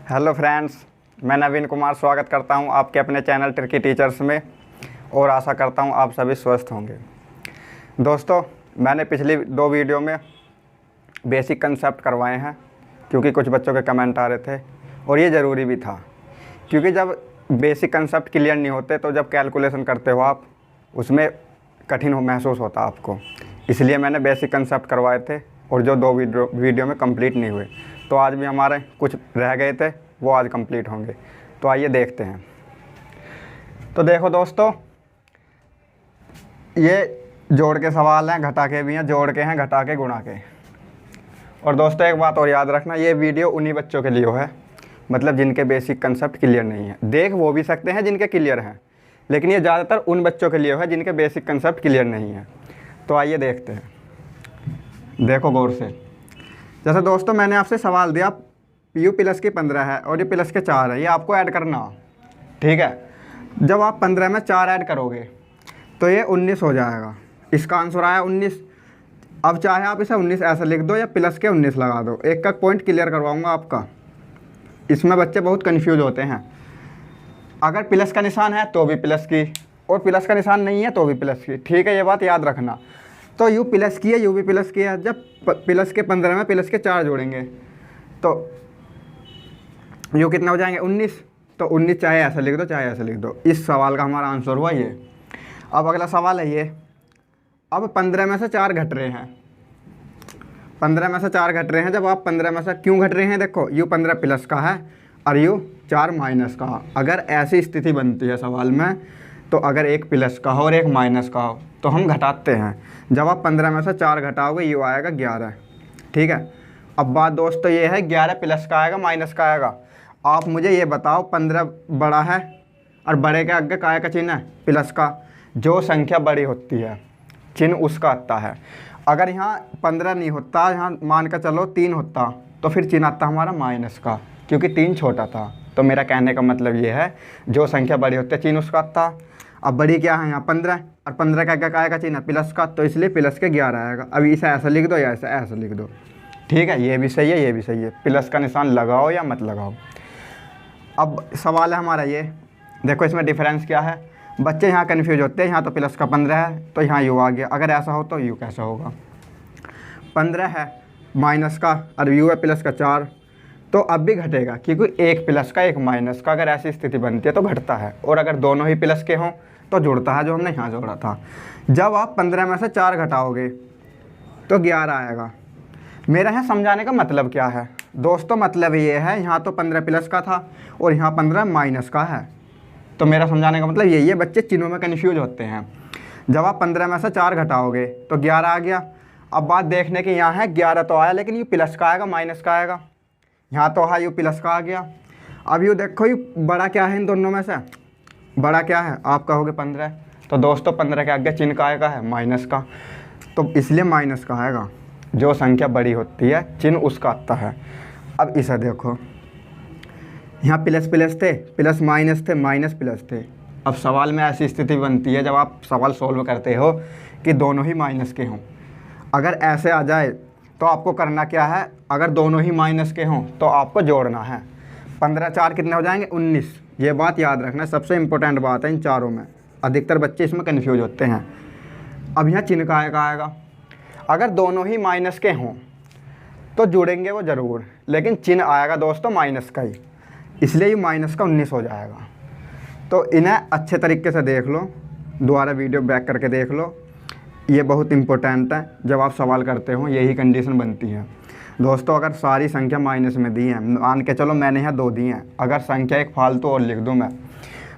Hello friends, मैं नवीन कुमार स्वागत करता हूं आपके अपने चैनल ट्रिकी टीचर्स में और आशा करता हूं आप सभी स्वस्थ होंगे। दोस्तों, मैंने पिछली 2 वीडियो में बेसिक कंसेप्ट करवाए हैं क्योंकि कुछ बच्चों के कमेंट आ रहे थे और ये ज़रूरी भी था, क्योंकि जब बेसिक कंसेप्ट क्लियर नहीं होते तो जब कैलकुलेशन करते हो आप उसमें कठिन महसूस होता आपको। इसलिए मैंने बेसिक कंसेप्ट करवाए थे और जो 2 वीडियो में कंप्लीट नहीं हुए, तो आज भी हमारे कुछ रह गए थे, वो आज कंप्लीट होंगे। तो आइए देखते हैं। तो देखो दोस्तों, ये जोड़ के सवाल हैं, घटा के भी हैं, जोड़ के हैं, घटा के, गुणा के। और दोस्तों एक बात और याद रखना, ये वीडियो उन्हीं बच्चों के लिए है, मतलब जिनके बेसिक कंसेप्ट क्लियर नहीं है। देख वो भी सकते हैं जिनके क्लियर हैं, लेकिन ये ज़्यादातर उन बच्चों के लिए है जिनके बेसिक कंसेप्ट क्लियर नहीं है। तो आइए देखते हैं। देखो गौर से। जैसे दोस्तों मैंने आपसे सवाल दिया, पी प्लस की 15 है और ये प्लस के 4 है, ये आपको ऐड करना, ठीक है। जब आप 15 में 4 ऐड करोगे तो ये 19 हो जाएगा। इसका आंसर आया 19। अब चाहे आप इसे 19 ऐसा लिख दो या प्लस के 19 लगा दो। एक का पॉइंट क्लियर करवाऊंगा आपका, इसमें बच्चे बहुत कन्फ्यूज होते हैं। अगर प्लस का निशान है तो भी प्लस की, और प्लस का निशान नहीं है तो भी प्लस की, ठीक है। ये बात याद रखना। तो यू प्लस की है, यू भी प्लस की है। जब प्लस के 15 में प्लस के 4 जोड़ेंगे तो यू कितना हो जाएंगे 19। तो 19 चाहे ऐसा लिख दो चाहे ऐसा लिख दो। इस सवाल का हमारा आंसर हुआ ये। अब अगला सवाल है ये। अब 15 में से 4 घट रहे हैं, 15 में से 4 घट रहे हैं। जब आप 15 में से क्यों घट रहे हैं, देखो यू 15 प्लस का है और यू 4 माइनस का। अगर ऐसी स्थिति बनती है सवाल में, तो अगर एक प्लस का हो और एक माइनस का हो तो हम घटाते हैं। जब आप 15 में से 4 घटाओगे यू आएगा 11, ठीक है। अब बात दोस्तों ये है, 11 प्लस का आएगा माइनस का आएगा। आप मुझे ये बताओ, 15 बड़ा है और बड़े के आगे काय का चिन्ह है, प्लस का। जो संख्या बड़ी होती है चिन्ह उसका आता है। अगर यहाँ 15 नहीं होता, यहाँ मान कर चलो 3 होता, तो फिर चिन्ह आता हमारा माइनस का, क्योंकि 3 छोटा था। तो मेरा कहने का मतलब ये है, जो संख्या बड़ी होती है चिन्ह उसका आता। अब बड़ी क्या है यहाँ 15, और 15 का आगे काय का चिन्ह है प्लस का, तो इसलिए प्लस के 11 आएगा। अभी इसे ऐसा लिख दो या ऐसा लिख दो, ठीक है। ये भी सही है, ये भी सही है। प्लस का निशान लगाओ या मत लगाओ। अब सवाल है हमारा ये, देखो इसमें डिफरेंस क्या है। बच्चे यहाँ कन्फ्यूज होते हैं, यहाँ तो प्लस का 15 है तो यहाँ यू आ गया। अगर ऐसा हो तो यू कैसा होगा, 15 है माइनस का और यू है प्लस का 4, तो अब भी घटेगा, क्योंकि एक प्लस का एक माइनस का अगर ऐसी स्थिति बनती है तो घटता है। और अगर दोनों ही प्लस के हों तो जुड़ता है, जो हमने यहाँ जोड़ा था। जब आप 15 में से 4 घटाओगे तो 11 आएगा। मेरा यहाँ समझाने का मतलब क्या है दोस्तों, मतलब ये है, यहाँ तो 15 प्लस का था और यहाँ 15 माइनस का है। तो मेरा समझाने का मतलब यही है, बच्चे चिन्हों में कन्फ्यूज होते हैं। जब आप 15 में से 4 घटाओगे तो 11 आ गया। अब बात देखने की यहाँ है, 11 तो आया लेकिन यू प्लस का आएगा माइनस का आएगा। यहाँ तो है यू प्लस का आ गया। अब यू देखो यू बड़ा क्या है इन दोनों में से, बड़ा क्या है, आप कहोगे 15। तो दोस्तों 15 के आगे चिन्ह का आएगा है माइनस का, तो इसलिए माइनस का आएगा। जो संख्या बड़ी होती है चिन्ह उसका आता है। अब इसे देखो, यहाँ प्लस प्लस थे, प्लस माइनस थे, माइनस प्लस थे। अब सवाल में ऐसी स्थिति बनती है जब आप सवाल सोल्व करते हो कि दोनों ही माइनस के हों। अगर ऐसे आ जाए तो आपको करना क्या है, अगर दोनों ही माइनस के हों तो आपको जोड़ना है। 15 4 कितने हो जाएंगे 19। ये बात याद रखना, सबसे इम्पोर्टेंट बात है इन चारों में। अधिकतर बच्चे इसमें कन्फ्यूज होते हैं। अब यहाँ चिन्ह का आएगा। अगर दोनों ही माइनस के हों तो जुड़ेंगे वो ज़रूर, लेकिन चिन्ह आएगा दोस्तों माइनस का ही, इसलिए ये माइनस का 19 हो जाएगा। तो इन्हें अच्छे तरीके से देख लो, दोबारा वीडियो बैक करके देख लो, ये बहुत इम्पोर्टेंट है। जब आप सवाल करते हो यही कंडीशन बनती है दोस्तों। अगर सारी संख्या माइनस में दी है, मान के चलो मैंने यहाँ 2 दी हैं, अगर संख्या एक फालतू और लिख दूँ मैं,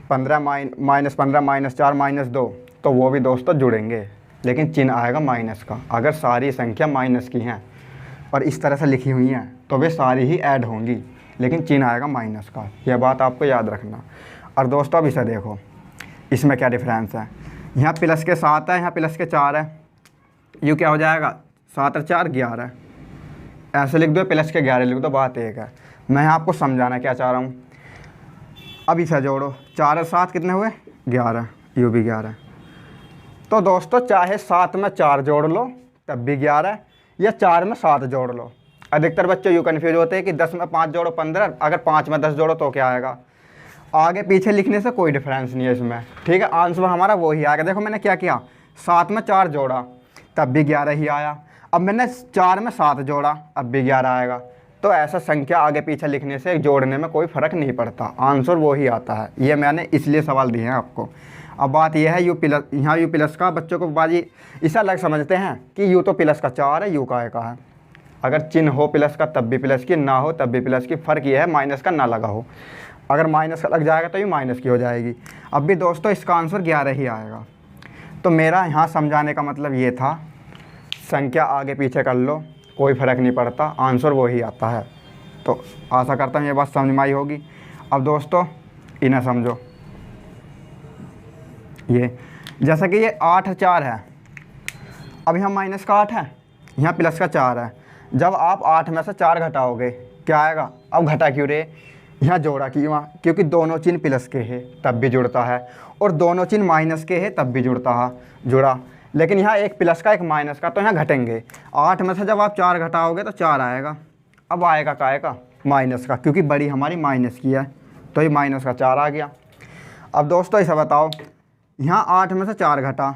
15 माइनस 15 माइनस 4 माइनस 2, तो वो भी दोस्तों जुड़ेंगे, लेकिन चिन्ह आएगा माइनस का। अगर सारी संख्या माइनस की हैं और इस तरह से लिखी हुई हैं तो वे सारी ही ऐड होंगी, लेकिन चिन्ह आएगा माइनस का। यह बात आपको याद रखना। और दोस्तों अब इसे देखो, इसमें क्या डिफरेंस है। यहाँ प्लस के 7 है, यहाँ प्लस के 4 है। यू क्या हो जाएगा, 7 और 4 11। ऐसे लिख दो, प्लस के 11 लिख दो, बात एक है। मैं आपको समझाना क्या चाह रहा हूँ। अब इसे जोड़ो, 4 और 7 कितने हुए 11, यू भी 11। तो दोस्तों चाहे 7 में 4 जोड़ लो तब भी 11, या 4 में 7 जोड़ लो, अधिकतर बच्चे यूँ कन्फ्यूज होते हैं कि 10 में 5 जोड़ो 15, अगर 5 में 10 जोड़ो तो क्या आएगा। आगे पीछे लिखने से कोई डिफरेंस नहीं है इसमें, ठीक है। आंसर हमारा वही आएगा। देखो मैंने क्या किया, 7 में 4 जोड़ा तब भी 11 ही आया। अब मैंने 4 में 7 जोड़ा अब भी 11 आएगा। तो ऐसा संख्या आगे पीछे लिखने से जोड़ने में कोई फ़र्क नहीं पड़ता, आंसर वही आता है। ये मैंने इसलिए सवाल दिए हैं आपको। अब बात यह है यू प्लस, यहाँ यू प्लस का बच्चों को बाजी इसे अलग समझते हैं कि यू तो प्लस का 4 है, यू का 1 है। अगर चिन्ह हो प्लस का तब भी प्लस की, ना हो तब भी प्लस की। फ़र्क ये है माइनस का ना लगा हो। अगर माइनस का लग जाएगा तो ये माइनस की हो जाएगी। अब भी दोस्तों इसका आंसर 11 ही आएगा। तो मेरा यहाँ समझाने का मतलब ये था, संख्या आगे पीछे कर लो कोई फ़र्क नहीं पड़ता, आंसर वही आता है। तो आशा करता हूँ ये बात समझ में आई होगी। अब दोस्तों इन्हें समझो, ये जैसा कि ये 8 4 है, अब यहाँ माइनस का 8 है, यहाँ प्लस का 4 है। जब आप 8 में से 4 घटाओगे क्या आएगा। अब घटा क्यों रे, यहाँ जोड़ा क्यों, क्योंकि दोनों चिन्ह प्लस के हैं तब भी जुड़ता है, और दोनों चिन्ह माइनस के हैं तब भी जुड़ता है, जुड़ा। लेकिन यहाँ एक प्लस का एक माइनस का, तो यहाँ घटेंगे। 8 में से जब आप 4 घटाओगे तो 4 आएगा। अब आएगा काय का, माइनस का, क्योंकि बड़ी हमारी माइनस की है, तो ये माइनस का 4 आ गया। अब दोस्तों इसे बताओ, यहाँ 8 में से 4 घटा,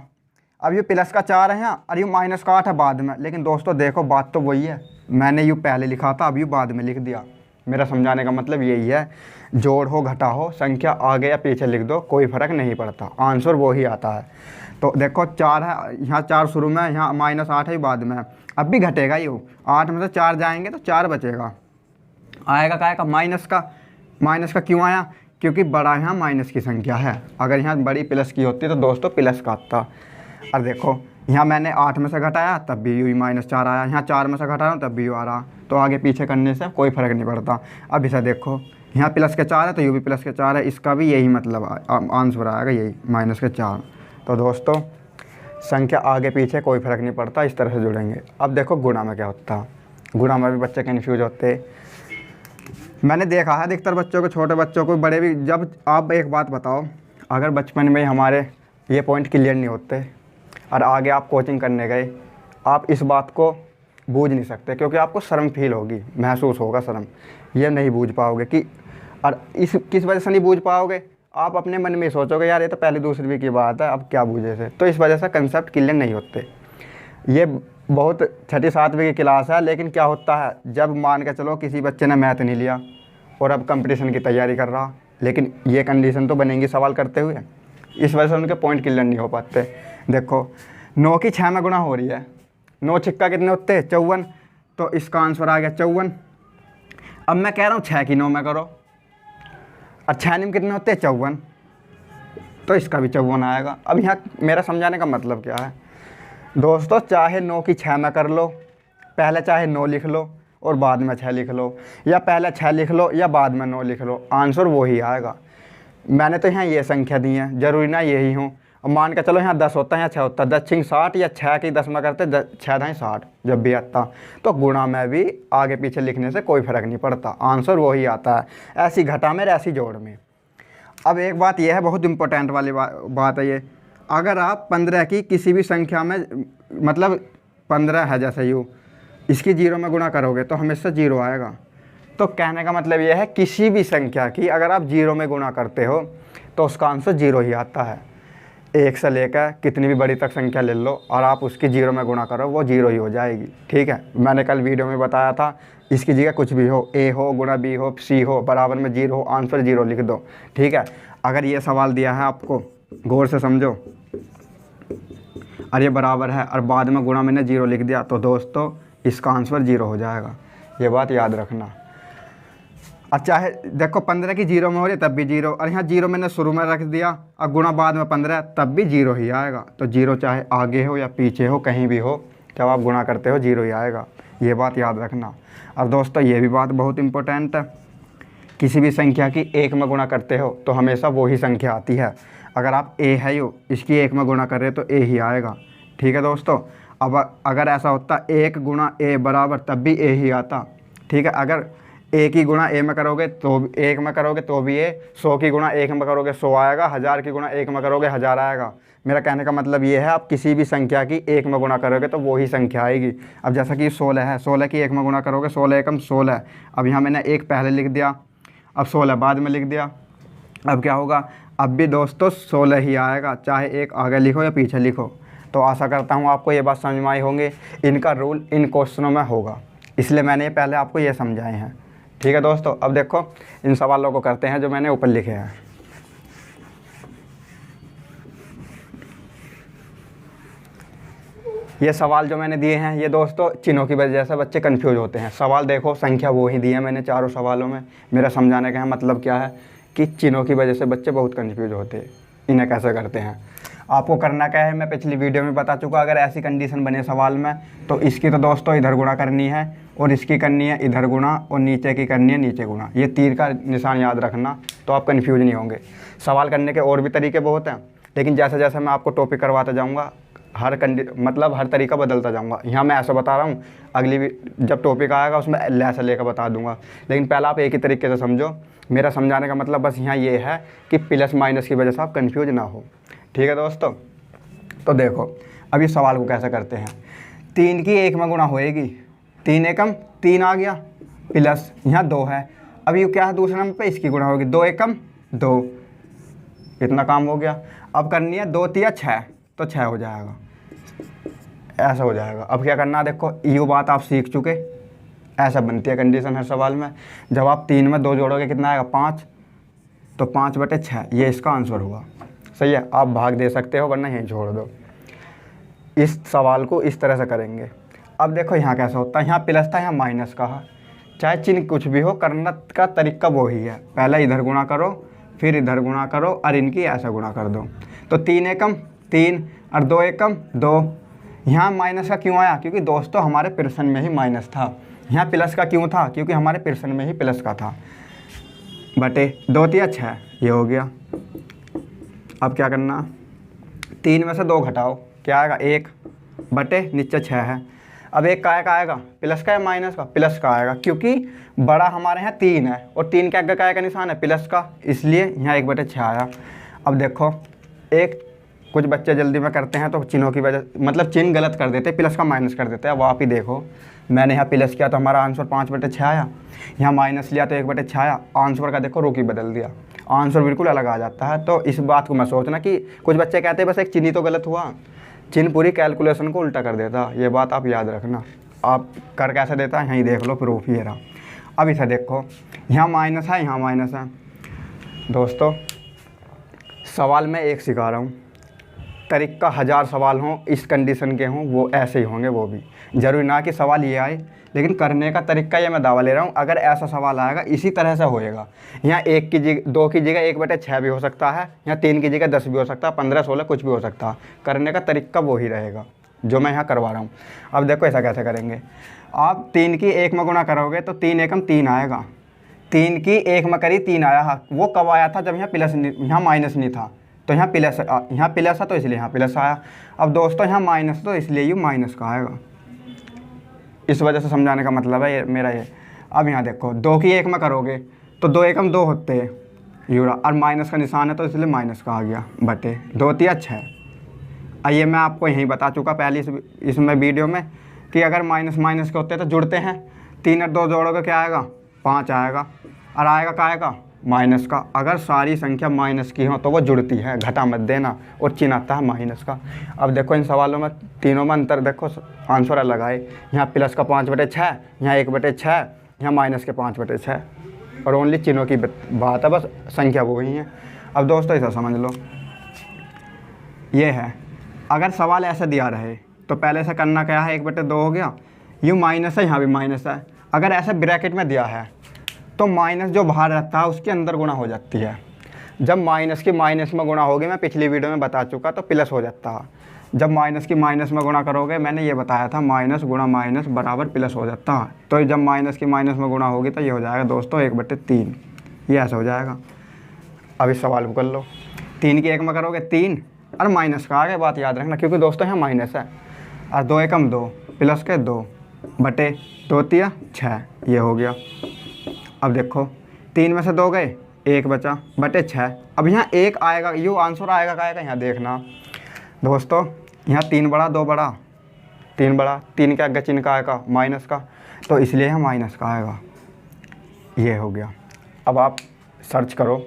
अब ये प्लस का 4 है यहाँ, और ये माइनस का 8 है बाद में। लेकिन दोस्तों देखो बात तो वही है, मैंने यूँ पहले लिखा था, अब यूँ बाद में लिख दिया। मेरा समझाने का मतलब यही है, जोड़ हो घटा हो, संख्या आगे या पीछे लिख दो कोई फ़र्क नहीं पड़ता, आंसर वही आता है। तो देखो 4 है, यहाँ 4 शुरू में, यहाँ माइनस 8 है बाद में, अब भी घटेगा यूँ। 8 में से 4 जाएंगे तो 4 बचेगा, आएगा काय का, माइनस का। माइनस का क्यों आया, क्योंकि बड़ा यहाँ माइनस की संख्या है। अगर यहाँ बड़ी प्लस की होती तो दोस्तों प्लस का आता। और देखो यहाँ मैंने 8 में से घटाया तब भी यू -4 आया, यहाँ 4 में से घटा रहा हूँ तब भी यू आ रहा। तो आगे पीछे करने से कोई फ़र्क नहीं पड़ता। अब इसे देखो, यहाँ प्लस के 4 है तो यू भी प्लस के 4 है, इसका भी यही मतलब आंसर आएगा यही, -4। तो दोस्तों संख्या आगे पीछे कोई फ़र्क नहीं पड़ता, इस तरह से जुड़ेंगे। अब देखो गुणा में क्या होता है, गुणा में भी बच्चे कन्फ्यूज होते। मैंने देखा है अधिकतर बच्चों को, छोटे बच्चों को, बड़े भी। जब आप एक बात बताओ, अगर बचपन में हमारे ये पॉइंट क्लियर नहीं होते और आगे आप कोचिंग करने गए, आप इस बात को बूझ नहीं सकते, क्योंकि आपको शर्म फील होगी, महसूस होगा शर्म। ये नहीं बूझ पाओगे कि, और इस किस वजह से नहीं बूझ पाओगे, आप अपने मन में सोचोगे यार ये तो पहली दूसरी की बात है, अब क्या बूझे से। तो इस वजह से कंसेप्ट क्लियर नहीं होते। ये बहुत 6ठी 7वीं की क्लास है, लेकिन क्या होता है, जब मान के चलो किसी बच्चे ने मैथ नहीं लिया और अब कंपटीशन की तैयारी कर रहा, लेकिन ये कंडीशन तो बनेंगी सवाल करते हुए, इस वजह से उनके पॉइंट क्लियर नहीं हो पाते। देखो 9 की 6 में गुणा हो रही है, 9 छिक्का कितने होते हैं, 54। तो इसका आंसर आ गया 54। अब मैं कह रहा हूँ 6 की 9 में करो, और 6 में कितने होते हैं, 54। तो इसका भी 54 आएगा। अब यहाँ मेरा समझाने का मतलब क्या है दोस्तों, चाहे 9 की 6 में कर लो, पहले चाहे 9 लिख लो और बाद में 6 लिख लो, या पहले 6 लिख लो या बाद में 9 लिख लो, आंसर वही आएगा। मैंने तो यहाँ ये संख्या दी है, ज़रूरी ना यही हूँ। अब मान के चलो यहाँ 10 होता है या 6 होता है, 10 6 60, या 6 की 10 में करते 6 दाएँ 60 जब भी आता। तो गुणा में भी आगे पीछे लिखने से कोई फ़र्क नहीं पड़ता, आंसर वही आता है, ऐसी घटा में ऐसी जोड़ में। अब एक बात यह है, बहुत इंपॉर्टेंट वाली बात है ये, अगर आप 15 की किसी भी संख्या में, मतलब 15 है जैसे यू, इसकी 0 में गुणा करोगे तो हमेशा 0 आएगा। तो कहने का मतलब यह है, किसी भी संख्या की अगर आप 0 में गुणा करते हो तो उसका आंसर 0 ही आता है। 1 से लेकर कितनी भी बड़ी तक संख्या ले लो और आप उसकी 0 में गुणा करो, वो 0 ही हो जाएगी। ठीक है, मैंने कल वीडियो में बताया था, इसकी जगह कुछ भी हो, A हो गुणा B हो, C हो, बराबर में 0 हो, आंसर 0 लिख दो। ठीक है, अगर ये सवाल दिया है आपको, गौर से समझो, और ये बराबर है और बाद में गुणा मैंने 0 लिख दिया, तो दोस्तों इसका आंसर 0 हो जाएगा, ये बात याद रखना। और चाहे देखो 15 की 0 में हो रही है तब भी 0, और यहाँ 0 मैंने शुरू में रख दिया और गुणा बाद में 15 तब भी 0 ही आएगा। तो 0 चाहे आगे हो या पीछे हो, कहीं भी हो, जब आप गुणा करते हो 0 ही आएगा, ये बात याद रखना। और दोस्तों ये भी बात बहुत इंपॉर्टेंट है, किसी भी संख्या की 1 में गुणा करते हो तो हमेशा वही संख्या आती है। अगर आप A है यो, इसकी 1 में गुणा कर रहे हो तो A ही आएगा। ठीक है दोस्तों, अब अगर ऐसा होता 1 गुणा A बराबर, तब भी A ही आता। ठीक है, अगर एक ही गुणा ए में करोगे तो एक में करोगे तो भी ए, 100 की गुणा एक में करोगे 100 आएगा, 1000 की गुणा एक में करोगे 1000 आएगा। मेरा कहने का मतलब ये है, आप किसी भी संख्या की एक में गुणा करोगे तो वही संख्या आएगी। अब जैसा कि 16 है, 16 की एक में गुणा करोगे 16 एकम 16। अब यहाँ मैंने एक पहले लिख दिया, अब 16 बाद में लिख दिया। अब क्या होगा, अब भी दोस्तों 16 ही आएगा, चाहे एक आगे लिखो या पीछे लिखो। तो आशा करता हूँ आपको ये बात समझ में आई होंगे। इनका रूल इन क्वेश्चनों में होगा, इसलिए मैंने पहले आपको ये समझाए हैं। ठीक है दोस्तों, अब देखो इन सवालों को करते हैं जो मैंने ऊपर लिखे हैं। ये सवाल जो मैंने दिए हैं ये दोस्तों चिन्हों की वजह से बच्चे कंफ्यूज होते हैं। सवाल देखो, संख्या वो ही दी है मैंने चारों सवालों में। मेरा समझाने का मतलब क्या है कि चिन्हों की वजह से बच्चे बहुत कंफ्यूज होते हैं, इन्हें कैसे करते हैं। आपको करना क्या है, मैं पिछली वीडियो में बता चुका। अगर ऐसी कंडीशन बने सवाल में तो इसकी तो दोस्तों इधर गुणा करनी है और इसकी करनी है इधर गुणा और नीचे की करनी है नीचे गुणा। ये तीर का निशान याद रखना, तो आप कन्फ्यूज नहीं होंगे। सवाल करने के और भी तरीके बहुत हैं, लेकिन जैसे जैसे मैं आपको टॉपिक करवाता जाऊँगा हर तरीका बदलता जाऊँगा। यहाँ मैं ऐसा बता रहा हूँ, अगली भी जब टॉपिक आएगा उसमें ऐसा लेकर बता दूँगा। लेकिन पहले आप एक ही तरीके से समझो। मेरा समझाने का मतलब बस यहाँ ये है कि प्लस माइनस की वजह से आप कन्फ्यूज ना हो। ठीक है दोस्तों, तो देखो अब इस सवाल को कैसे करते हैं। 3 की एक में गुणा होएगी, 3 एकम 3 आ गया, प्लस यहाँ 2 है। अब ये क्या है, दूसरे नंबर पे इसकी गुणा होगी, 2 एकम 2, इतना काम हो गया। अब करनी है 2 तिया 6, तो 6 हो जाएगा, ऐसा हो जाएगा। अब क्या करना है, देखो ये बात आप सीख चुके, ऐसा बनती है कंडीशन हर सवाल में। जब आप 3 में 2 जोड़ोगे कितना आएगा, 5, तो 5/6 ये इसका आंसर हुआ। सही है, आप भाग दे सकते हो वरना यहीं छोड़ दो। इस सवाल को इस तरह से करेंगे। अब देखो यहाँ कैसा होता है, यहाँ प्लस था यहाँ माइनस का है, चाहे चिन्ह कुछ भी हो, करने का तरीका वही है। पहले इधर गुणा करो, फिर इधर गुणा करो और इनकी ऐसा गुणा कर दो। तो 3 एकम 3 और 2 एकम 2। यहाँ माइनस का क्यों आया, क्योंकि दोस्तों हमारे प्रश्न में ही माइनस था। यहाँ प्लस का क्यों था, क्योंकि हमारे प्रश्न में ही प्लस का था। बटे 2 तिया 6, ये हो गया। अब क्या करना, 3 में से 2 घटाओ, क्या आएगा 1 बटे नीचे 6 है। अब 1 का आएगा, प्लस का या माइनस का, प्लस का आएगा, क्योंकि बड़ा हमारे यहाँ 3 है और 3 के आगे का निशान है प्लस का, इसलिए यहाँ 1/6 आया। अब देखो एक कुछ बच्चे जल्दी में करते हैं तो चिन्हों की वजह मतलब चिन्ह गलत कर देते, प्लस का माइनस कर देते हैं। वो आप ही देखो, मैंने यहाँ प्लस किया तो हमारा आंसर 5/6 आया, यहाँ माइनस लिया तो 1/6 आया। आंसर का देखो रोकी बदल दिया, आंसर बिल्कुल अलग आ जाता है। तो इस बात को मैं सोचना कि कुछ बच्चे कहते हैं बस एक चिन्ह ही तो गलत हुआ, चिन्ह पूरी कैलकुलेशन को उल्टा कर देता। ये बात आप याद रखना। आप कर कैसे देता है, यहीं देख लो, प्रूफ ही रहा। अब इसे देखो, यहाँ माइनस है यहाँ माइनस है। दोस्तों सवाल मैं एक सिखा रहा हूँ, तरीका 1000 सवाल हों इस कंडीशन के हों वो ऐसे ही होंगे। वो भी ज़रूरी ना कि सवाल ये आए, लेकिन करने का तरीका ये मैं दावा ले रहा हूँ। अगर ऐसा सवाल आएगा इसी तरह से होएगा। यहाँ 1 की जगह 2 की जगह 1/6 भी हो सकता है, यहाँ 3 की जगह 10 भी हो सकता है, 15 16 कुछ भी हो सकता है। करने का तरीका वो ही रहेगा जो मैं यहाँ करवा रहा हूँ। अब देखो ऐसा कैसे करेंगे, आप 3 की 1 में गुणा करोगे तो 3 एकम 3 आएगा। 3 की 1 में करी 3 आया, वो कब आया था, जब यहाँ प्लस यहाँ माइनस नहीं था, तो यहाँ प्लस है तो इसलिए यहाँ प्लस आया। अब दोस्तों यहाँ माइनस तो इसलिए ये माइनस का आएगा। इस वजह से समझाने का मतलब है ये मेरा ये। अब यहाँ देखो 2 की 1 में करोगे तो 2 एकम 2 होते हैं यूरा, और माइनस का निशान है तो इसलिए माइनस का आ गया, बटे 2 तिया 6। ये मैं आपको यहीं बता चुका पहले इसमें वीडियो में कि अगर माइनस माइनस के होते हैं तो जुड़ते हैं। 3 और 2 जोड़ोगे क्या आएगा, 5 आएगा, और आएगा क्या आएगा, माइनस का। अगर सारी संख्या माइनस की हो तो वो जुड़ती है, घटा मत देना, और चिन्ह आता है माइनस का। अब देखो इन सवालों में तीनों में अंतर देखो, आंसर अलग आए। यहाँ प्लस का 5/6, यहाँ 1/6, यहाँ माइनस के 5/6, और ओनली चिन्हों की बात है, बस संख्या वो ही है। अब दोस्तों ऐसा समझ लो, ये है अगर सवाल ऐसा दिया रहे तो पहले से करना क्या है, 1/2 हो गया, ये माइनस है यहाँ भी माइनस है। अगर ऐसे ब्रैकेट में दिया है तो माइनस जो बाहर रहता है उसके अंदर गुणा हो जाती है। जब माइनस की माइनस में गुणा होगी, मैं पिछली वीडियो में बता चुका, तो प्लस हो जाता है। जब माइनस की माइनस में गुणा करोगे, मैंने ये बताया था, माइनस गुणा माइनस बराबर प्लस हो जाता है। तो जब माइनस की माइनस में गुणा होगी तो ये हो जाएगा दोस्तों 1/3, ये ऐसा हो जाएगा। अब इस सवाल को कर लो, 3 की 1 में करोगे 3, और माइनस का आगे बात याद रखना, क्योंकि दोस्तों यहाँ माइनस है, और 2 एकम 2 प्लस के 2 बटे 2 तिया 6, ये हो गया। अब देखो 3 में से 2 गए, 1 बचा बटे 6। अब यहाँ 1 आएगा, यू आंसर आएगा का आएगा, यहाँ देखना दोस्तों, यहाँ 3 बड़ा 2 बड़ा, 3 बड़ा, 3 के आगे चिन्ह का आएगा माइनस का, तो इसलिए यहाँ माइनस का आएगा। ये हो गया। अब आप सर्च करो,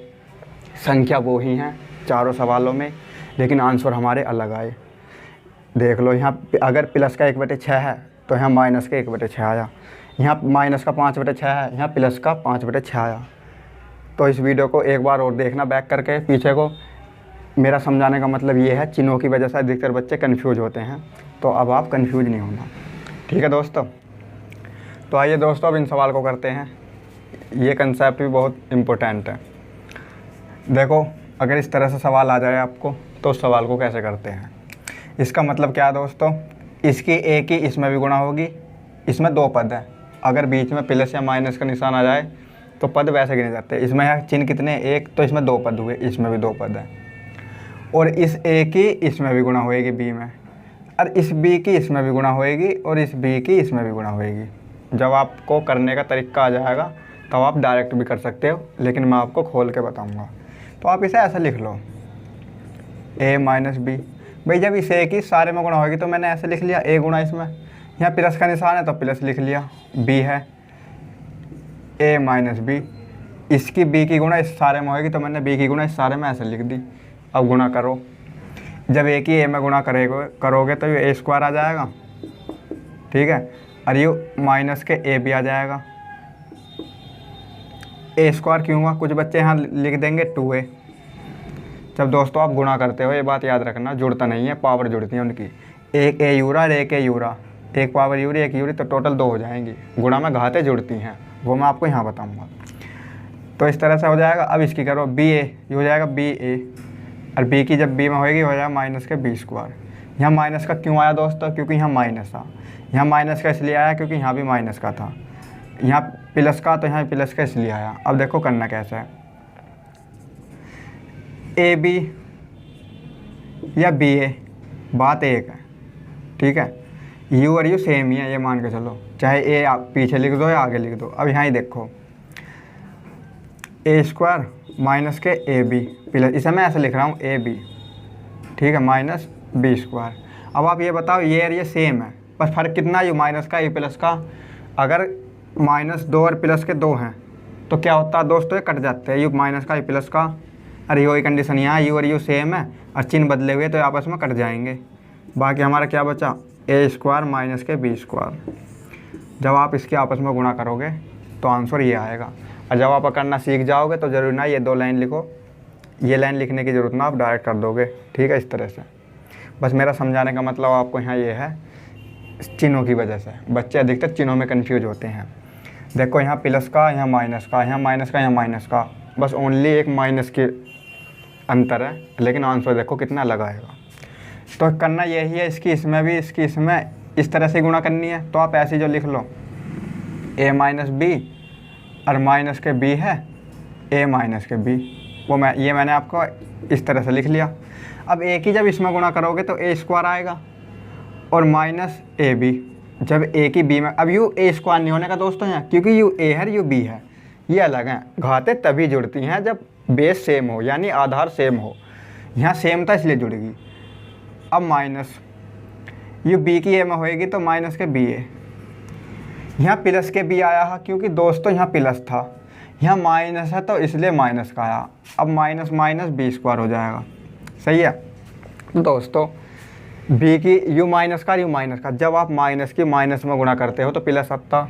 संख्या वो ही हैं चारों सवालों में, लेकिन आंसर हमारे अलग आए। देख लो, यहाँ अगर प्लस का 1/6 है तो यहाँ माइनस का 1/6 आया, यहाँ माइनस का 5/6 है, यहाँ प्लस का 5/6 आया। तो इस वीडियो को एक बार और देखना बैक करके पीछे को। मेरा समझाने का मतलब ये है, चिन्हों की वजह से अधिकतर बच्चे कन्फ्यूज होते हैं, तो अब आप कन्फ्यूज नहीं होना, ठीक है दोस्तों। तो आइए दोस्तों, अब इन सवाल को करते हैं। ये कंसेप्ट भी बहुत इम्पोर्टेंट है। देखो, अगर इस तरह से सवाल आ जाए आपको तो उस सवाल को कैसे करते हैं। इसका मतलब क्या है दोस्तों, इसकी एक ही इसमें भी गुणा होगी, इसमें 2 पद हैं, अगर बीच में प्लस या माइनस का निशान आ जाए तो पद वैसे गिने जाते हैं। इसमें है चिन्ह कितने, 1, तो इसमें 2 पद हुए, इसमें भी 2 पद हैं। और इस ए की इसमें भी गुणा होएगी बी में, और इस बी की इसमें भी गुणा होएगी, और इस बी की इसमें भी गुणा होएगी। जब आपको करने का तरीका आ जाएगा तब आप डायरेक्ट भी कर सकते हो, लेकिन मैं आपको खोल के बताऊँगा। तो आप इसे ऐसे लिख लो, a माइनस बी। भाई जब इस a की सारे में गुणा होगी तो मैंने ऐसे लिख लिया, a गुणा इसमें, यहाँ प्लस का निशान है तो प्लस लिख लिया, b है a माइनस बी। इसकी b की गुणा इस सारे में होगी तो मैंने b की गुणा इस सारे में ऐसे लिख दी। अब गुणा करो, जब a की a में गुणा करोगे तो ये a² आ जाएगा, ठीक है, और ये माइनस के a भी आ जाएगा। a² क्यों हुआ, कुछ बच्चे यहाँ लिख देंगे 2a। जब दोस्तों आप गुणा करते हो, ये बात याद रखना, जुड़ता नहीं है, पावर जुड़ती है उनकी, एक a यूरा और एक a यूरा, एक पावर यूरी एक यूरी, तो टोटल 2 हो जाएंगी। गुणा में घातें जुड़ती हैं, वो मैं आपको यहाँ बताऊँगा। तो इस तरह से हो जाएगा। अब इसकी करो ba, ये हो जाएगा ba, और b की जब b में होएगी हो जाएगा माइनस के b²। यहाँ माइनस का क्यों आया दोस्तों, क्योंकि यहाँ माइनस था। यहाँ माइनस का इसलिए आया क्योंकि यहाँ भी माइनस का था, यहाँ प्लस का, तो यहाँ प्लस का इसलिए आया। अब देखो करना कैसे है, ए बी या बी ए, बात एक है, ठीक है, यू और यू सेम ही है, ये मान के चलो, चाहे ए आप पीछे लिख दो या आगे लिख दो। अब यहाँ ही देखो, a² माइनस के ए बी प्लस, इसे मैं ऐसे लिख रहा हूँ ए बी, ठीक है, माइनस b²। अब आप ये बताओ, ये और ये सेम है, बस फ़र्क कितना, यू माइनस का, ये प्लस का। अगर -2 और प्लस के 2 हैं तो क्या होता है दोस्तों, ये कट जाते हैं, यू माइनस का, ये प्लस का। अरे ये वही कंडीशन यहाँ, यू और यू सेम है और चिन्ह बदले हुए तो आपस में कट जाएंगे। बाकी हमारा क्या बचा, a² माइनस के b²। जब आप इसके आपस में गुणा करोगे तो आंसर ये आएगा। और जब आप करना सीख जाओगे तो ज़रूरी ना ये 2 लाइन लिखो, ये लाइन लिखने की ज़रूरत ना, आप डायरेक्ट कर दोगे, ठीक है। इस तरह से बस मेरा समझाने का मतलब आपको यहाँ ये है, चिन्हों की वजह से बच्चे अधिकतर चिन्हों में कन्फ्यूज होते हैं। देखो यहाँ प्लस का, यहाँ माइनस का, यहाँ माइनस का, यहाँ माइनस का, बस ओनली एक माइनस के अंतर है, लेकिन आंसर देखो कितना लगाएगा। तो करना यही है, इसकी इसमें भी, इसकी इसमें, इस तरह से गुणा करनी है। तो आप ऐसे जो लिख लो, a माइनस बी और माइनस के b है a माइनस के b, वो मैंने आपको इस तरह से लिख लिया। अब a की जब इसमें गुणा करोगे तो a² आएगा और माइनस ए बी, जब a की b में, अब यू a² नहीं होने का दोस्तों यहाँ, क्योंकि यू a है, यू b है, ये अलग हैं। घातें तभी जुड़ती हैं जब बेस सेम हो, यानी आधार सेम हो। यहाँ सेम था इसलिए जुड़ेगी। अब माइनस, यू b की a में होएगी तो माइनस के b a, यहाँ प्लस के b आया है क्योंकि दोस्तों यहाँ प्लस था, यहाँ माइनस है तो इसलिए माइनस का आया। अब माइनस माइनस b² हो जाएगा, सही है दोस्तों। b की यू माइनस का, यू माइनस का, जब आप माइनस की माइनस में गुणा करते हो तो प्लस आता,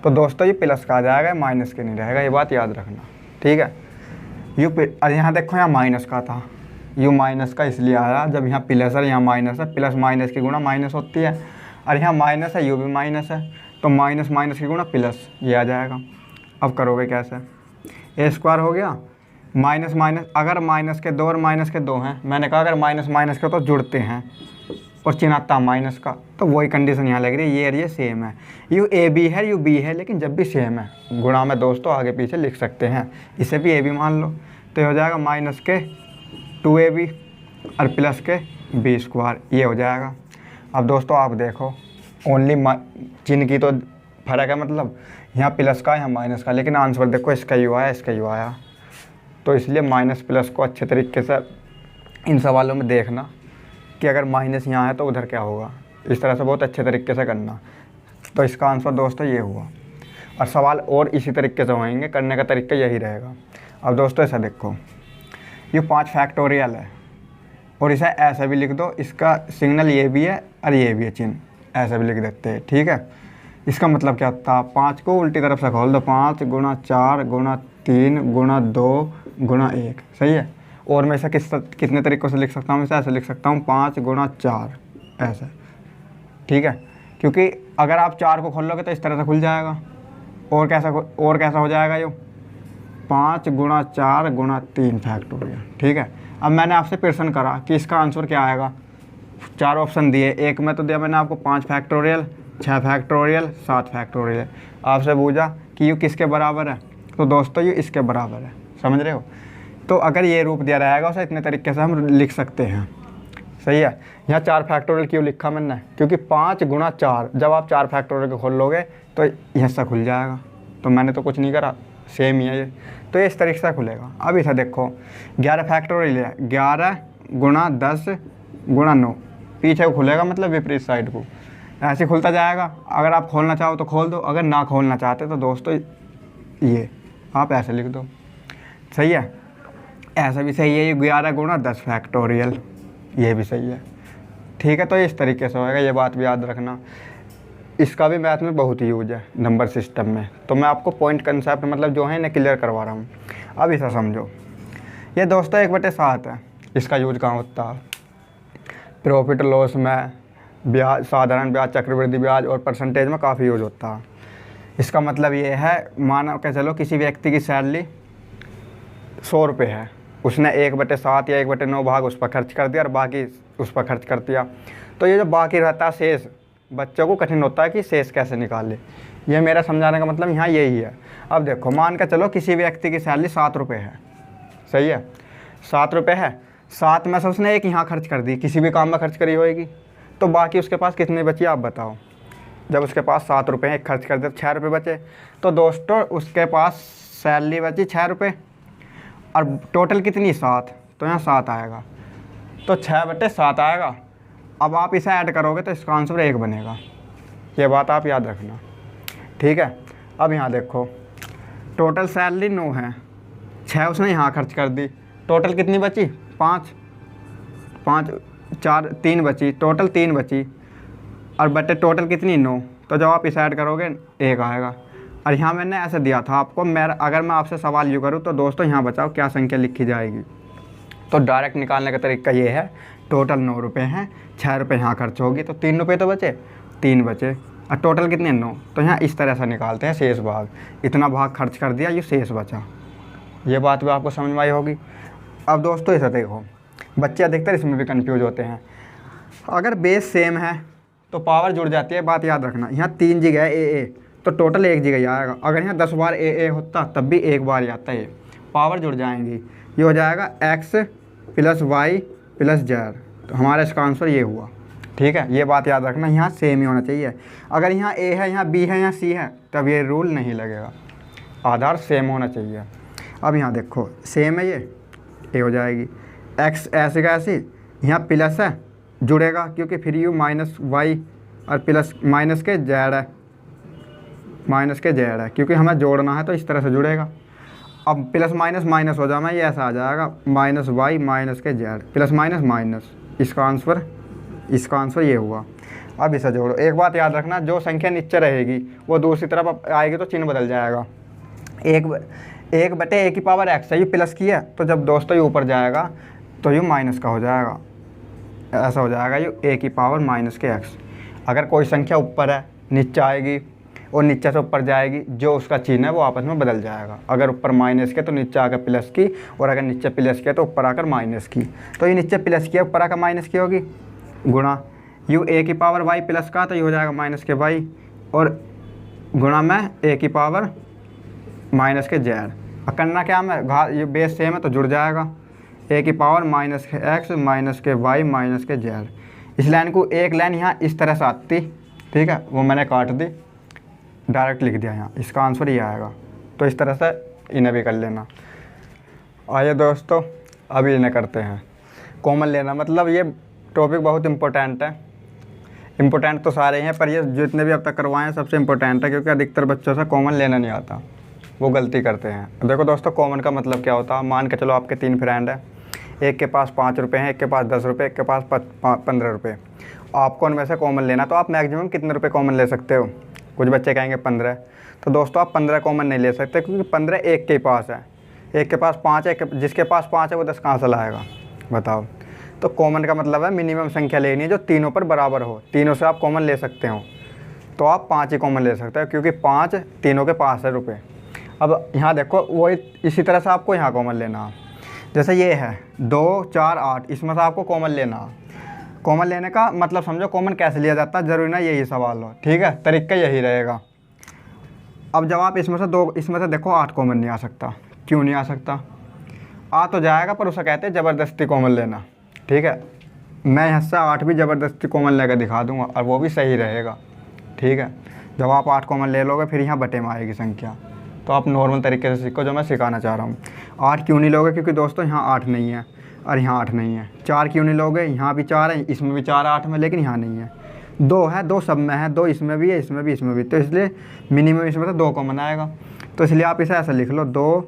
तो दोस्तों ये प्लस का आ जाएगा, माइनस के नहीं रहेगा, ये बात याद रखना, ठीक है। यू और यहाँ देखो, यहाँ माइनस का था, यू माइनस का इसलिए आया, जब यहाँ प्लस है, यहाँ माइनस है, प्लस माइनस की गुणा माइनस होती है, और यहाँ माइनस है, यू भी माइनस है, तो माइनस माइनस की गुणा प्लस, ये आ जाएगा। अब करोगे कैसे, a² हो गया, माइनस माइनस, अगर माइनस के 2 और माइनस के 2 हैं, मैंने कहा अगर माइनस माइनस के तो जुड़ते हैं और चिन्ह आता माइनस का, तो वही कंडीशन यहाँ लग रही है, ये और ये सेम है, यू ए बी है, यू बी है, लेकिन जब भी सेम है, गुणा में दोस्तों आगे पीछे लिख सकते हैं, इसे भी ए बी मान लो, तो ये हो जाएगा माइनस के 2ab और प्लस के b², ये हो जाएगा। अब दोस्तों आप देखो, ओनली चिन्ह की तो फ़र्क है, मतलब यहाँ प्लस का यहाँ माइनस का, लेकिन आंसर देखो इसका यू आया, इसका यू आया। तो इसलिए माइनस प्लस को अच्छे तरीके से इन सवालों में देखना कि अगर माइनस यहाँ है तो उधर क्या होगा, इस तरह से बहुत अच्छे तरीके से करना। तो इसका आंसर दोस्तों ये हुआ। और सवाल और इसी तरीके से होंगे, करने का तरीका यही रहेगा। अब दोस्तों ऐसा देखो, ये 5 फैक्टोरियल है और इसे ऐसा भी लिख दो, इसका सिग्नल ये भी है और ये भी है चिन्ह, ऐसा भी लिख देते हैं, ठीक है। इसका मतलब क्या था, 5 को उल्टी तरफ से खोल दो, 5 गुणा 4 गुणा 3 गुणा 2 गुणा 1, सही है। और मैं इसे कितने तरीक़ों से लिख सकता हूँ, इसे ऐसे लिख सकता हूँ 5 गुणा 4 ऐसा, ठीक है। क्योंकि अगर आप 4 को खोल लोगे तो इस तरह से खुल जाएगा, और कैसा हो जाएगा, यो 5 गुणा 4 गुणा 3 फैक्टोरियल, ठीक है। अब मैंने आपसे प्रश्न करा कि इसका आंसर क्या आएगा, 4 ऑप्शन दिए, एक में तो दिया मैंने आपको 5 फैक्टोरियल, 6 फैक्टोरियल, 7 फैक्टोरियल। आपसे पूछा कि यू किसके बराबर है, तो दोस्तों ये इसके बराबर है, समझ रहे हो। तो अगर ये रूप दिया रहेगा उसे इतने तरीके से हम लिख सकते हैं, सही है। यहाँ 4 फैक्टोरियल क्यों लिखा मैंने, क्योंकि 5 गुणा 4, जब आप 4 फैक्टोरियल को खोल लोगे तो यह से खुल जाएगा। तो मैंने तो कुछ नहीं करा, सेम ही है ये, तो ये इस तरीके से खुलेगा। अब इसे देखो 11 फैक्टोरियल है, 11 गुणा 10 गुणा 9, पीछे को खुलेगा मतलब विपरीत साइड को, ऐसे खुलता जाएगा। अगर आप खोलना चाहो तो खोल दो, अगर ना खोलना चाहते तो दोस्तों ये आप ऐसे लिख दो, सही है। ऐसा भी सही है, ये 11 गुणा 10 फैक्टोरियल, ये भी सही है, ठीक है। तो इस तरीके से होएगा, ये बात भी याद रखना। इसका भी मैथ में बहुत ही यूज है नंबर सिस्टम में, तो मैं आपको पॉइंट कंसेप्ट मतलब जो है इन्हें क्लियर करवा रहा हूँ। अब इसे समझो, ये दोस्तों 1/7 है, इसका यूज कहाँ होता है, प्रॉफिट लॉस में, ब्याज, साधारण ब्याज, चक्रवृद्धि ब्याज और परसेंटेज में काफ़ी यूज होता है। इसका मतलब ये है, मानो के चलो किसी व्यक्ति की सैलरी 100 रुपये है, उसने 1/7 या 1/9 भाग उस पर खर्च कर दिया और बाकी उस पर खर्च कर दिया। तो ये जो बाकी रहता है शेष, बच्चों को कठिन होता है कि शेष कैसे निकाले, ये मेरा समझाने का मतलब यहाँ यही है। अब देखो, मान के चलो किसी व्यक्ति की सैलरी 7 रुपये है, सही है, 7 रुपये है, 7 में से उसने 1 यहाँ खर्च कर दी, किसी भी काम में खर्च करी होएगी, तो बाकी उसके पास कितनी बची आप बताओ। जब उसके पास 7 रुपये एक खर्च कर दे तो 6 रुपये बचे। तो दोस्तों उसके पास सैलरी बची 6 रुपये और टोटल कितनी 7, तो यहाँ 7 आएगा, तो 6/7 आएगा। अब आप इसे ऐड करोगे तो इसका आंसर 1 बनेगा, ये बात आप याद रखना, ठीक है। अब यहाँ देखो, टोटल सैलरी 9 है, 6 उसने यहाँ खर्च कर दी, टोटल कितनी बची 5, 4 3 बची, टोटल 3 बची, और बटे टोटल कितनी 9, तो जब आप इसे ऐड करोगे 1 आएगा। और यहाँ मैंने ऐसे दिया था आपको, अगर मैं आपसे सवाल यूँ करूँ तो दोस्तों यहाँ बताओ क्या संख्या लिखी जाएगी। तो डायरेक्ट निकालने का तरीका ये है, टोटल 9 रुपये हैं, 6 रुपये यहाँ खर्च होगी तो 3 रुपये तो बचे, 3 बचे, और टोटल कितने 9, तो यहाँ इस तरह से निकालते हैं शेष भाग, इतना भाग खर्च कर दिया, ये शेष बचा। ये बात भी आपको समझ में आई होगी। अब दोस्तों इसे देखो, बच्चे अधिकतर इसमें भी कंफ्यूज होते हैं। अगर बेस सेम है तो पावर जुड़ जाती है, बात याद रखना। यहाँ 3 जगह है ए, तो टोटल 1 जगह आएगा। अगर यहाँ 10 बार ए होता तब भी 1 बार आता है, पावर जुड़ जाएंगी, ये हो जाएगा x + y + z। तो हमारा इसका आंसर ये हुआ, ठीक है। ये बात याद रखना, यहाँ सेम ही होना चाहिए। अगर यहाँ a है, यहाँ b है, यहाँ c है, तब ये रूल नहीं लगेगा, आधार सेम होना चाहिए। अब यहाँ देखो सेम है, ये हो जाएगी, x ऐसे का ऐसे, यहाँ प्लस है जुड़ेगा क्योंकि फिर यू -y और प्लस माइनस के z है, माइनस के z है, क्योंकि हमें जोड़ना है तो इस तरह से जुड़ेगा। अब प्लस माइनस माइनस हो जाना, ये ऐसा आ जाएगा -y माइनस के z, प्लस माइनस माइनस, इसका आंसर ये हुआ। अब इसे जोड़ो, एक बात याद रखना, जो संख्या नीचे रहेगी वो दूसरी तरफ आएगी तो चिन्ह बदल जाएगा। 1/a⁴x है, ये प्लस की है, तो जब दोस्तों ये ऊपर जाएगा तो ये माइनस का हो जाएगा, ऐसा हो जाएगा, ये a⁻−x। अगर कोई संख्या ऊपर है नीचे आएगी और नीचे से ऊपर जाएगी, जो उसका चिन्ह है वो आपस में बदल जाएगा। अगर ऊपर माइनस के तो नीचे आकर प्लस की, और अगर नीचे प्लस के तो ऊपर आकर माइनस की। तो ये नीचे प्लस की ऊपर आकर माइनस की होगी, गुणा यू a⁻y प्लस का, तो ये हो जाएगा माइनस के y, और गुणा में a⁻−z। और करना क्या है, ये बेस सेम है तो जुड़ जाएगा, a⁻−x माइनस के y माइनस के z। इस लाइन को एक लाइन यहाँ इस तरह से आती, ठीक है, वो मैंने काट दी, डायरेक्ट लिख दिया यहाँ, इसका आंसर ये आएगा। तो इस तरह से इन्हें भी कर लेना। आइए दोस्तों अभी इन्हें करते हैं कॉमन लेना। मतलब ये टॉपिक बहुत इम्पोर्टेंट है। इम्पोर्टेंट तो सारे हैं, पर ये जितने भी अब तक करवाए हैं सबसे इम्पोर्टेंट है, क्योंकि अधिकतर बच्चों से कॉमन लेना नहीं आता, वो गलती करते हैं। देखो दोस्तों, कॉमन का मतलब क्या होता है। मान के चलो आपके 3 फ्रेंड हैं, एक के पास 5 रुपये हैं, एक के पास 10 रुपये, एक के पास 15 रुपये। आपको उनमें से कॉमन लेना, तो आप मैक्सिमम कितने रुपये कॉमन ले सकते हो? कुछ बच्चे कहेंगे 15। तो दोस्तों आप 15 कॉमन नहीं ले सकते, क्योंकि 15 एक के ही पास है। एक के पास 5 है, जिसके पास 5 है वो 10 कहाँ से लाएगा बताओ। तो कॉमन का मतलब है मिनिमम संख्या लेनी है जो तीनों पर बराबर हो। तीनों से आप कॉमन ले सकते हो, तो आप 5 ही कॉमन ले सकते हो, क्योंकि 5 तीनों के पास है रुपये। अब यहाँ देखो, वो इसी तरह से आपको यहाँ कॉमन लेना। जैसे ये है 2, 4, 8, इसमें से आपको कॉमन लेना। कॉमन लेने का मतलब समझो कॉमन कैसे लिया जाता है, ज़रूरी ना यही सवाल हो, ठीक है, तरीका यही रहेगा। अब जब आप इसमें से देखो 8 कॉमन नहीं आ सकता। क्यों नहीं आ सकता? आ तो जाएगा, पर उसे कहते हैं ज़बरदस्ती कॉमन लेना, ठीक है। मैं यहाँ से 8 भी ज़बरदस्ती कॉमन लेकर दिखा दूंगा, और वो भी सही रहेगा, ठीक है। जब आप 8 कॉमन ले लोगे, फिर यहाँ बटे में आएगी संख्या। तो आप नॉर्मल तरीके से सीखो, जो मैं सिखाना चाह रहा हूँ। 8 क्यों नहीं लोगे? क्योंकि दोस्तों यहाँ 8 नहीं है और यहाँ 8 नहीं है। 4 क्यों नहीं लोगे? यहाँ भी 4 है, इसमें भी 4 8 में, लेकिन यहाँ नहीं है। 2 है, 2 सब में है, 2 इसमें भी है, इसमें भी, इसमें भी। तो इसलिए मिनिमम इसमें से 2 कॉमन आएगा। तो इसलिए आप इसे ऐसा लिख लो, 2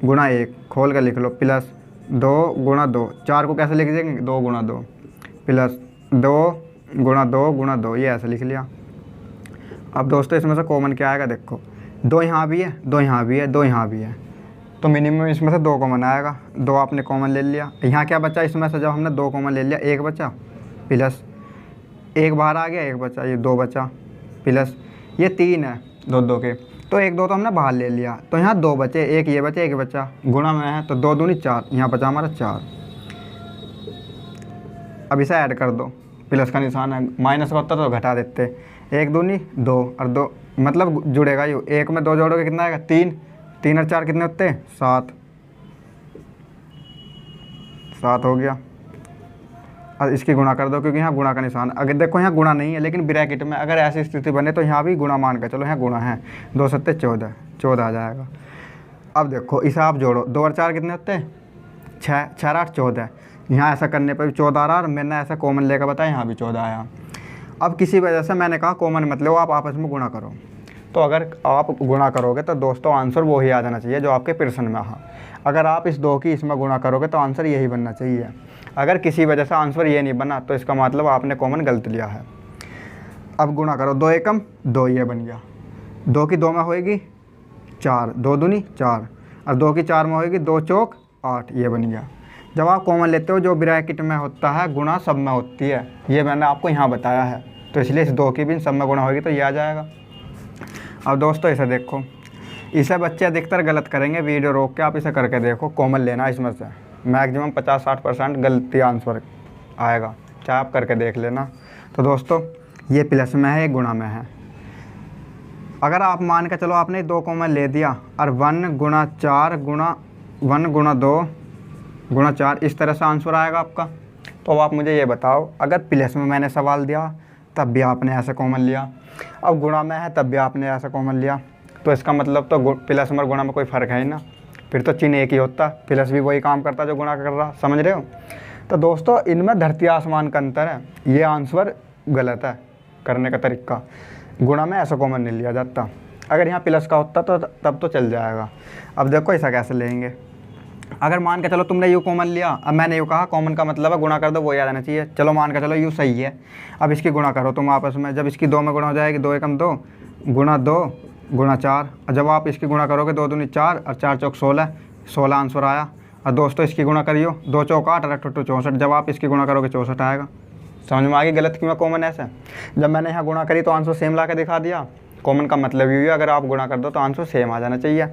गुणा 1 खोल कर लिख लो, प्लस 2 गुणा 2। 4 को कैसे लिख देंगे? 2 गुणा 2 प्लस 2 गुणा 2 गुणा 2, ये ऐसे लिख लिया। अब दोस्तों इसमें से कॉमन क्या आएगा? देखो 2 यहाँ भी है, 2 यहाँ भी है, 2 यहाँ भी है, तो मिनिमम इसमें से 2 कॉमन आएगा। 2 आपने कॉमन ले लिया। यहाँ क्या बचा इसमें से? जब हमने 2 कॉमन ले लिया, 1 बचा, प्लस 1 बाहर आ गया, 1 बचा, ये 2 बचा, प्लस ये 3 है 2 2 के, तो 1 2 तो हमने बाहर ले लिया, तो यहाँ 2 बचे, 1 ये बचे, 1 बचा, गुणा में है तो 2 दूनी 4, यहाँ बचा हमारा 4। अब इसे ऐड कर दो, प्लस का निशान है, माइनस का होता तो घटा देते। 1 दूनी 2 और 2 मतलब जुड़ेगा ये, 1 में 2 जोड़ोगे कितना आएगा? 3। 3 और 4 कितने होते हैं? 7। 7 हो गया। और इसकी गुणा कर दो, क्योंकि यहाँ गुणा का निशान, अगर देखो यहाँ गुणा नहीं है, लेकिन ब्रैकेट में अगर ऐसी स्थिति बने तो यहाँ भी गुणा मान कर चलो, यहाँ गुणा है। 2 7 14, 14 आ जाएगा। अब देखो इसे आप जोड़ो, 2 और 4 कितने होते हैं? 6, 6 8 14। यहाँ ऐसा करने पर भी 14 आ रहा, और मैंने ऐसा कॉमन लेकर बताया, यहाँ भी 14 आया। अब किसी वजह से मैंने कहा कॉमन मत लो, आप आपस में गुणा करो। तो अगर आप गुणा करोगे तो दोस्तों आंसर वो ही आ जाना चाहिए जो आपके प्रश्न में है। अगर आप इस 2 की इसमें गुणा करोगे तो आंसर यही बनना चाहिए। अगर किसी वजह से आंसर ये नहीं बना तो इसका मतलब आपने कॉमन गलत लिया है। अब गुणा करो, 2 एकम 2, ये बन गया। 2 की 2 में होएगी 4, 2 दूनी 4, और 2 की 4 में होएगी 2 चौक 8, ये बन गया। जब आप कॉमन लेते हो, जो ब्रैकेट में होता है गुणा सब में होती है, ये मैंने आपको यहाँ बताया है। तो इसलिए इस 2 की भी सब में गुणा होगी तो ये आ जाएगा। अब दोस्तों इसे देखो, इसे बच्चे अधिकतर गलत करेंगे। वीडियो रोक के आप इसे करके देखो, कॉमन लेना इसमें से मैक्सिमम 50-60% गलती आंसर आएगा, चाहे आप करके देख लेना। तो दोस्तों ये प्लस में है, ये गुणा में है। अगर आप मान के चलो आपने 2 कॉमन ले दिया, और 1 गुणा 4 गुणा 1 गुणा 2 गुणा 4, इस तरह से आंसर आएगा आपका। तो अब आप मुझे ये बताओ, अगर प्लस में मैंने सवाल दिया तब भी आपने ऐसा कॉमन लिया, अब गुणा में है तब भी आपने ऐसा कॉमन लिया, तो इसका मतलब तो प्लस और गुणा में कोई फ़र्क है ही ना। फिर तो चिन्ह एक ही होता, प्लस भी वही काम करता जो गुणा कर रहा, समझ रहे हो। तो दोस्तों इनमें धरती आसमान का अंतर है, ये आंसर गलत है करने का तरीका। गुणा में ऐसा कॉमन नहीं लिया जाता, अगर यहाँ प्लस का होता तो तब तो चल जाएगा। अब देखो ऐसा कैसे लेंगे। अगर मान के चलो तुमने यू कॉमन लिया, अब मैंने यूँ कहा कॉमन का मतलब है गुणा कर दो, वो याद आना चाहिए। चलो मान के चलो यू सही है, अब इसकी गुणा करो तुम आपस में। जब इसकी 2 में गुणा हो जाएगी, 2 एकम 2 गुणा 2 गुणा 4, और जब आप इसकी गुणा करोगे 2 दूनी 4 और 4 चौक 16, 16 आंसर आया। और दोस्तों इसकी गुणा करियो, 2 चौक 8 और 8 64, जब आप इसकी गुणा करोगे 64 आएगा। समझ में आ गई गलत क्यों है कॉमन ऐसे। जब मैंने यहाँ गुणा करी तो आंसर सेम ला के दिखा दिया। कॉमन का मतलब ये है अगर आप गुणा कर दो तो आंसर सेम आ जाना चाहिए।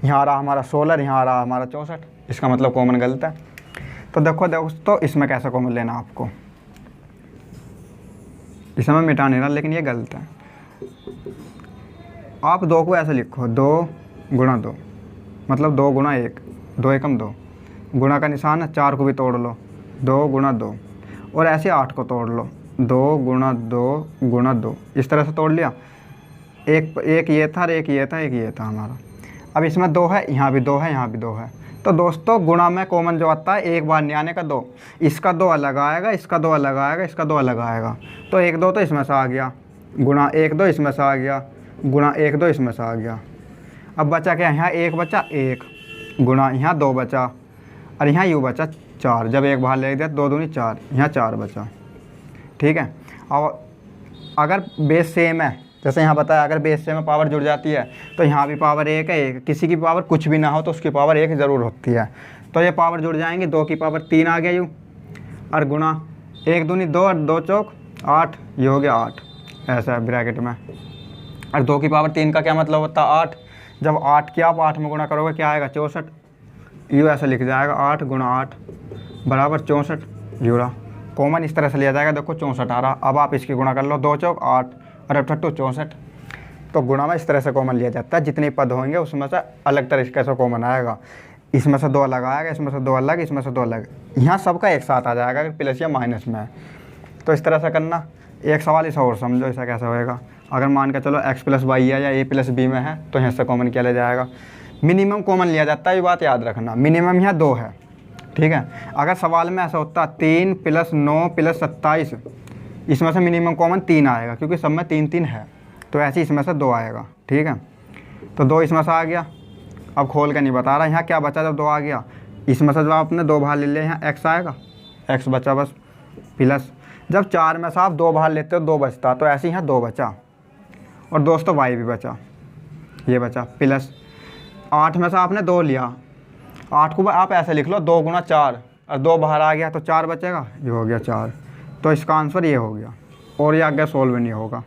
यहाँ आ रहा हमारा 16, यहाँ आ रहा हमारा 64, इसका मतलब कॉमन गलत है। तो देखो दोस्तों इसमें कैसे कॉमन लेना आपको, इसे मैं मिटा नहीं रहा लेकिन ये गलत है। आप 2 को ऐसे लिखो, 2 गुणा 2 मतलब 2 गुणा 1, 2 एकम 2, गुणा का निशान है, 4 को भी तोड़ लो, 2 गुणा 2, और ऐसे 8 को तोड़ लो, 2 गुणा 2 गुणा 2, इस तरह से तोड़ लिया। एक एक ये था और एक ये था, एक ये था हमारा। अब इसमें 2 है, यहाँ भी 2 है, यहाँ भी 2 है। तो दोस्तों गुणा में कॉमन जो आता है एक बार नहीं आने का 2, इसका 2 अलग आएगा, इसका 2 अलग आएगा, इसका 2 अलग आएगा। तो 1 2 तो इसमें से आ गया, गुणा 1 2 इसमें से आ गया, गुणा 1 2 इसमें से आ गया। अब बचा क्या, यहाँ 1 बचा 1, गुणा यहाँ 2 बचा, और यहाँ यू बचा 4। जब एक बाहर ले दिया 2 दूनी 4, यहाँ 4 बचा। ठीक है। और अगर बेस सेम है, जैसे यहाँ बताया, अगर बेस सेम में पावर जुड़ जाती है तो यहाँ भी पावर 1 है, 1, किसी की पावर कुछ भी ना हो तो उसकी पावर 1 ज़रूर होती है। तो ये पावर जुड़ जाएंगे, 2 की पावर 3 आ गया यूँ, और गुणा 1 दूनी 2 और 2 चौक 8, ये हो गया 8, ऐसा है ब्रैकेट में। और 2 की पावर 3 का क्या मतलब होता है 8। जब 8 की आप 8 में गुणा करोगे क्या आएगा 64, यूँ ऐसा लिख जाएगा 8 गुणा 8 बराबर 64 यूरा। कॉमन इस तरह से लिया जाएगा, देखो 64 आ रहा। अब आप इसकी गुणा कर लो, 2 चौक 8 और 8 64। तो गुणा में इस तरह से कॉमन लिया जाता है, जितने पद होंगे उसमें से अलग तरीके से कॉमन आएगा। इसमें से 2 अलग आएगा, इसमें से 2 अलग, इसमें से 2 अलग, यहाँ सबका एक साथ आ जाएगा अगर प्लस या माइनस में है। तो इस तरह से करना। एक सवाल इस और समझो, ऐसा कैसे होएगा। अगर मान के चलो x + y है या a + b में है तो यहाँ से कॉमन क्या ले जाएगा, मिनिमम कॉमन लिया जाता है, ये बात याद रखना। मिनिमम यहाँ 2 है, ठीक है। अगर सवाल में ऐसा होता 3 + 9 + 27, इसमें से मिनिमम कॉमन 3 आएगा क्योंकि सब में 3 3 है, तो ऐसे इसमें से 2 आएगा। ठीक है, तो 2 इसमें से आ गया। अब खोल के नहीं बता रहा यहाँ क्या बचा, जब 2 आ गया इसमें से जो आपने 2 बाहर ले लिया, यहाँ x आएगा, x बचा बस, प्लस जब 4 में से आप 2 बाहर लेते हो 2 बचता, तो ऐसे यहाँ 2 बचा। और दोस्तों y भी बचा, ये बचा, प्लस 8 में से आपने 2 लिया, 8 को आप ऐसे लिख लो 2 गुणा 4, और 2 बाहर आ गया तो 4 बचेगा, ये हो गया 4। तो इसका आंसर ये हो गया, और ये आगे सोल्व नहीं होगा।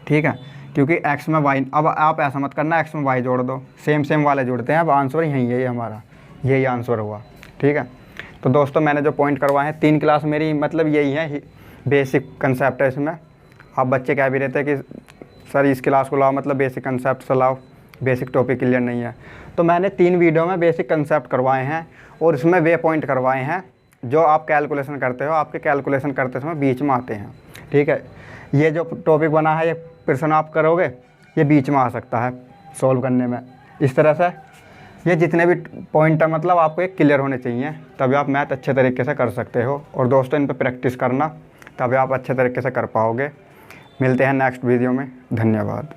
ठीक है, क्योंकि x में y, अब आप ऐसा मत करना x में y जोड़ दो, सेम सेम वाले जुड़ते हैं। अब आंसर यही है हमारा, यही आंसर हुआ। ठीक है, तो दोस्तों मैंने जो पॉइंट करवाए हैं 3 क्लास मेरी मतलब यही है, बेसिक कंसेप्ट है इसमें। आप बच्चे कह भी रहते हैं कि सर इस क्लास को लाओ, मतलब बेसिक कंसेप्ट से लाओ, बेसिक टॉपिक क्लियर नहीं है। तो मैंने 3 वीडियो में बेसिक कंसेप्ट करवाए हैं, और इसमें वे पॉइंट करवाए हैं जो आप कैलकुलेशन करते हो, आपके कैलकुलेशन करते समय बीच में आते हैं। ठीक है, ये जो टॉपिक बना है, ये प्रश्न आप करोगे, ये बीच में आ सकता है सॉल्व करने में। इस तरह से ये जितने भी पॉइंट है मतलब आपको एक क्लियर होने चाहिए, तभी आप मैथ अच्छे तरीके से कर सकते हो। और दोस्तों इन पर प्रैक्टिस करना, तभी आप अच्छे तरीके से कर पाओगे। मिलते हैं नेक्स्ट वीडियो में, धन्यवाद।